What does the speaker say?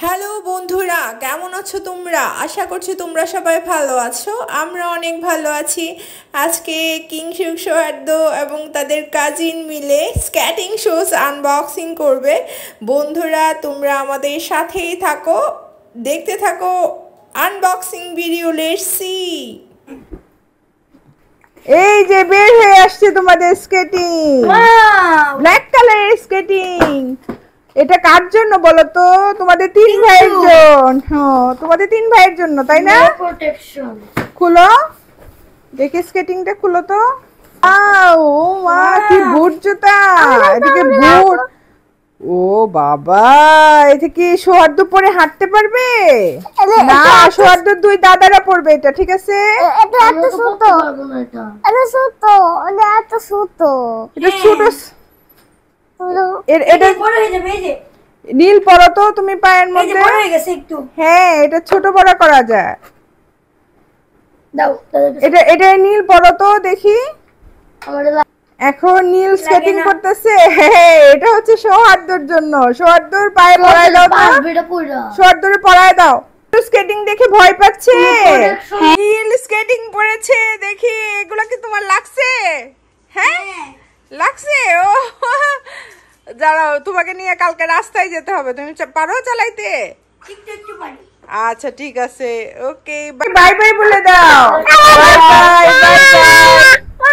Hello বন্ধুরা, কেমন আছো তোমরা? আশা করছি তোমরা সবাই ভালো আছো। আমরা অনেক ভালো আছি। আজকে কিংশুক সৌহার্দ্য এবং তাদের কাজিন মিলে স্কেটিং শুজ আনবক্সিং করবে। বন্ধুরা, তোমরা আমাদের সাথেই থাকো, দেখতে থাকো আনবক্সিং ভিডিও। Let's see. এই যে বের হয়ে আসছে তোমাদের স্কেটিং, ব্ল্যাক কালারের স্কেটিং। এটা কার জন্য বলো তো? তোমাদের তিন ভাইয়ের জন্য। হ্যাঁ, তোমাদের তিন ভাইয়ের জন্য, তাই না? প্রোটেকশন। খুলো, দেখি স্কেটিংটা খুলো তো। ও মা, কি বুট জুতা! এদিকে বুট। ও বাবা, এটা কি সৌহার্দ্য পরে হাঁটতে পারবে? না, সৌহার্দ্যর দুই দাদারা পরবে এটা, ঠিক আছে? এটা এত ছোট, এটা ছোট, এটা ছোট, এটা ছোট। এটা বড় হয়ে যাবে। এই যে নীল পরো তো তুমি পায়ের মধ্যে। বড় হয়ে গেছে একটু। হ্যাঁ, এটা ছোট বড় করা যায়। দাও এটা এটা নীল পরো তো দেখি। আমার এখন নীল স্কেটিং করতেছে। হ্যাঁ, এটা হচ্ছে সৌহার্দ্যর জন্য। সৌহার্দ্যর পায়ে পরায় দাও তো। সৌহার্দ্যরে পরায় দাও। স্কেটিং দেখে ভয় পাচ্ছে। নীল স্কেটিং পরেছে দেখি। এগুলো কি তোমার লাগছে? হ্যাঁ লাগছে। ও দাঁড়াও, তোমাকে নিয়ে কালকে রাস্তায় যেতে হবে। তুমি পারো চালাইতে? একটু পারি। আচ্ছা ঠিক আছে, ওকে, বাই বাই বলে দাও। Bye bye bye bye.